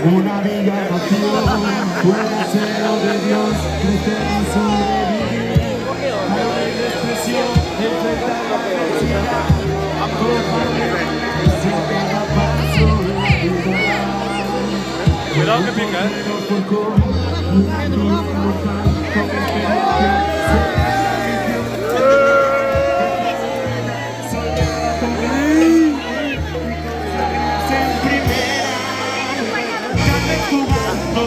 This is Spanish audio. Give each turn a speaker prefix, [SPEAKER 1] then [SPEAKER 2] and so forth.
[SPEAKER 1] Una vida pasión, un deseo de Dios, crecer y sobrevivir. A la depresión, enfrentar la adversidad, tomarme hacia cada paso de la vida.
[SPEAKER 2] Cuidado que pica,
[SPEAKER 1] Una vida mortal con esperanza, en primera, jugando